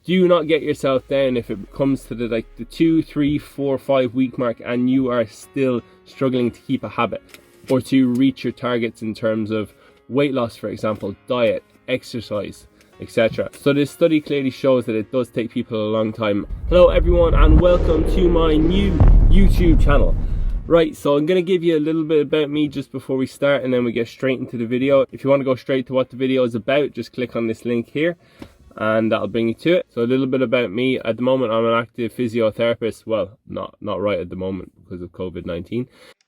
do not get yourself down if it comes to the 2, 3, 4, 5 week mark and you are still struggling to keep a habit or to reach your targets in terms of weight loss, for example, diet, exercise, etc. So this study clearly shows that it does take people a long time. Hello everyone and welcome to my new YouTube channel. Right, so I'm going to give you a little bit about me just before we start, and then we get straight into the video. If you want to go straight to what the video is about, just click on this link here and that'll bring you to it. So a little bit about me. At the moment I'm an active physiotherapist. Well, not right at the moment because of COVID-19.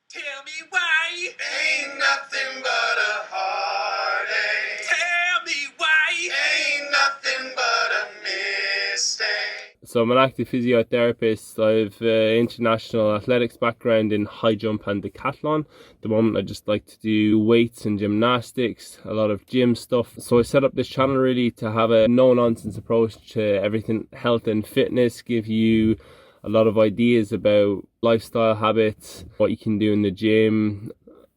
Tell me why ain't nothing but a heartache. Tell me why ain't nothing but a mistake. So I'm an active physiotherapist. I have an international athletics background in high jump and decathlon. At the moment I just like to do weights and gymnastics, a lot of gym stuff. So I set up this channel really to have a no-nonsense approach to everything health and fitness, give you a lot of ideas about lifestyle habits, what you can do in the gym,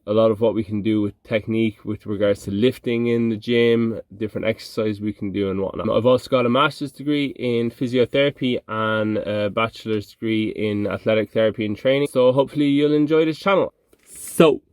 a lot of what we can do with technique with regards to lifting in the gym, different exercises we can do and whatnot. I've also got a master's degree in physiotherapy and a bachelor's degree in athletic therapy and training. So hopefully you'll enjoy this channel. So,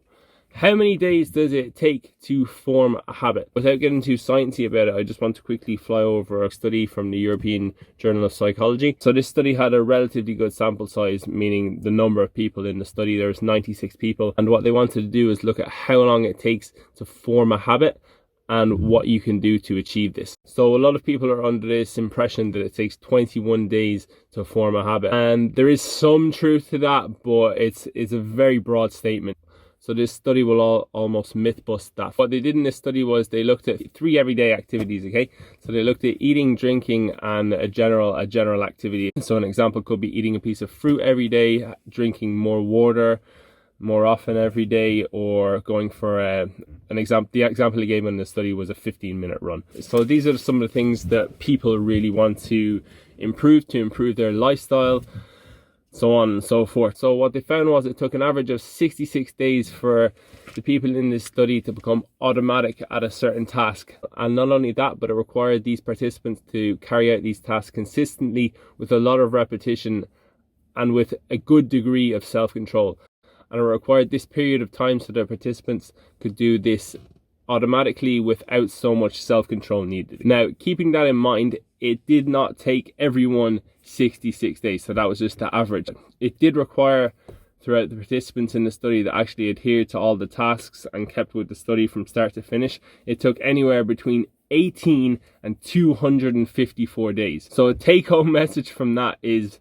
how many days does it take to form a habit? Without getting too sciencey about it, I just want to quickly fly over a study from the European Journal of Psychology. So this study had a relatively good sample size, meaning the number of people in the study, there was 96 people. And what they wanted to do is look at how long it takes to form a habit and what you can do to achieve this. So a lot of people are under this impression that it takes 21 days to form a habit. And there is some truth to that, but it's a very broad statement. So this study will almost myth bust that. What they did in this study was they looked at 3 everyday activities, okay? So they looked at eating, drinking, and a general activity. So an example could be eating a piece of fruit every day, drinking more water more often every day, or going for an example. The example they gave in the study was a 15-minute run. So these are some of the things that people really want to improve their lifestyle, so on and so forth. So what they found was it took an average of 66 days for the people in this study to become automatic at a certain task. And not only that, but it required these participants to carry out these tasks consistently with a lot of repetition and with a good degree of self-control. And it required this period of time so that participants could do this automatically without so much self-control needed. Now, keeping that in mind, it did not take everyone 66 days, so that was just the average. It did require throughout the participants in the study that actually adhered to all the tasks and kept with the study from start to finish. It took anywhere between 18 and 254 days. So a take-home message from that is,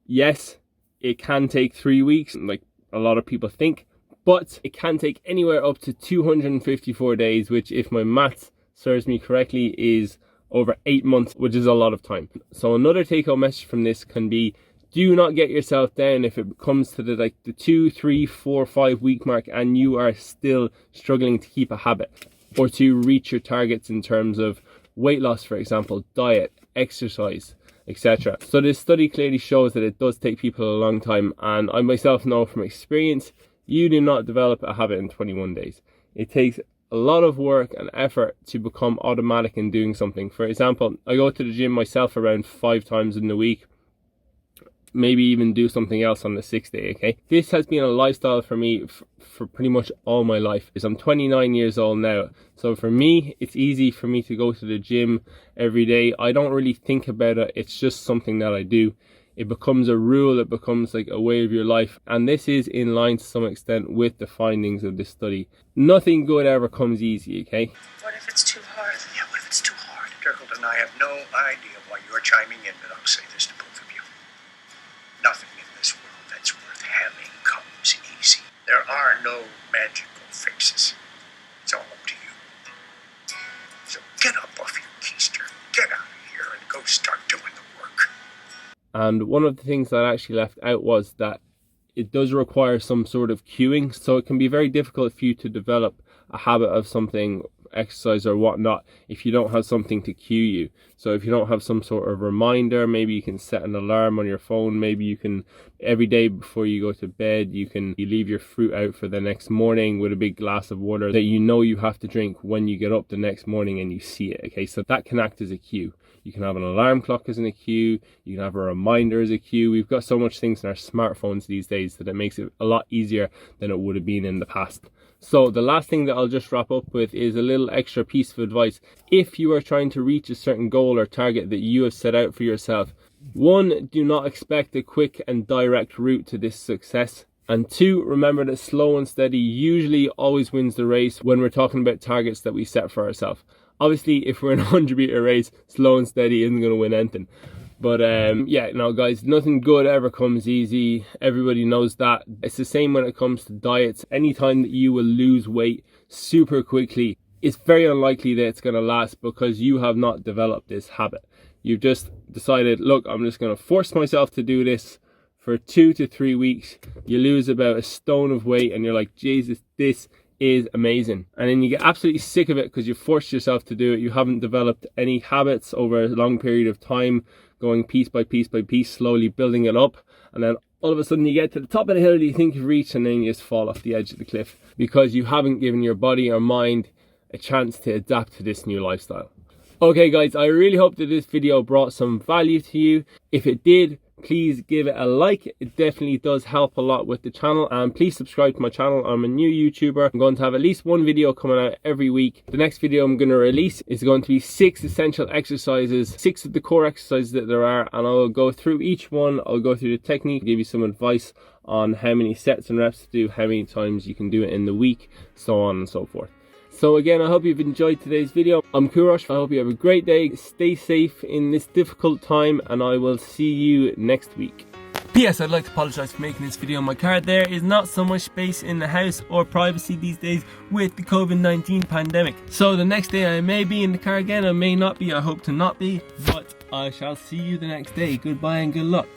yes, it can take 3 weeks, like a lot of people think, but it can take anywhere up to 254 days, which, if my maths serves me correctly, is over 8 months, which is a lot of time. So another take-home message from this can be, do not get yourself down if it comes to the 2, 3, 4, 5 week mark and you are still struggling to keep a habit or to reach your targets in terms of weight loss, for example, diet, exercise, etc. So this study clearly shows that it does take people a long time, and I myself know from experience, you do not develop a habit in 21 days. It takes a lot of work and effort to become automatic in doing something. For example, I go to the gym myself around 5 times in the week, maybe even do something else on the 6th day, okay? This has been a lifestyle for me for pretty much all my life. I'm 29 years old now, so for me, it's easy for me to go to the gym every day. I don't really think about it, it's just something that I do. It becomes a rule, it becomes like a way of your life, and this is in line to some extent with the findings of this study. Nothing good ever comes easy, okay? What if it's too hard? Yeah, what if it's too hard? Turkleton, I have no idea why you're chiming in, but I'll say this to both of you. Nothing in this world that's worth having comes easy. There are no magical fixes. It's all up to you. So get up off your keister, get out of here, and go start doing the work. And one of the things that I actually left out was that it does require some sort of cueing. So it can be very difficult for you to develop a habit of something, exercise or whatnot, if you don't have something to cue you. So if you don't have some sort of reminder, maybe you can set an alarm on your phone. Maybe you can, every day before you go to bed, you leave your fruit out for the next morning with a big glass of water that you know you have to drink when you get up the next morning and you see it. Okay, so that can act as a cue. You can have an alarm clock as in a cue. You can have a reminder as a cue. We've got so much things in our smartphones these days that it makes it a lot easier than it would have been in the past. So the last thing that I'll just wrap up with is a little extra piece of advice. If you are trying to reach a certain goal or target that you have set out for yourself, 1, do not expect a quick and direct route to this success. And 2, remember that slow and steady usually always wins the race when we're talking about targets that we set for ourselves. Obviously, if we're in a 100-meter race, slow and steady isn't going to win anything. But yeah, no guys, nothing good ever comes easy. Everybody knows that. It's the same when it comes to diets. Anytime that you will lose weight super quickly, it's very unlikely that it's going to last because you have not developed this habit. You've just decided, look, I'm just going to force myself to do this for 2 to 3 weeks. You lose about a stone of weight and you're like, Jesus, this is amazing. And then you get absolutely sick of it because you forced yourself to do it. You haven't developed any habits over a long period of time, going piece by piece by piece, slowly building it up. And then all of a sudden you get to the top of the hill that you think you've reached, and then you just fall off the edge of the cliff because you haven't given your body or mind a chance to adapt to this new lifestyle. Okay guys, I really hope that this video brought some value to you. If it did, please give it a like. It definitely does help a lot with the channel, and please subscribe to my channel. I'm a new YouTuber. I'm going to have at least one video coming out every week. The next video I'm going to release is going to be 6 essential exercises, 6 of the core exercises that there are, and I'll go through each one. I'll go through the technique, give you some advice on how many sets and reps to do, how many times you can do it in the week, so on and so forth. So again, I hope you've enjoyed today's video. I'm Kourosh. I hope you have a great day. Stay safe in this difficult time, and I will see you next week. P.S. I'd like to apologise for making this video in my car. There is not so much space in the house or privacy these days with the COVID-19 pandemic. So the next day I may be in the car again, I may not be, I hope to not be, but I shall see you the next day. Goodbye and good luck.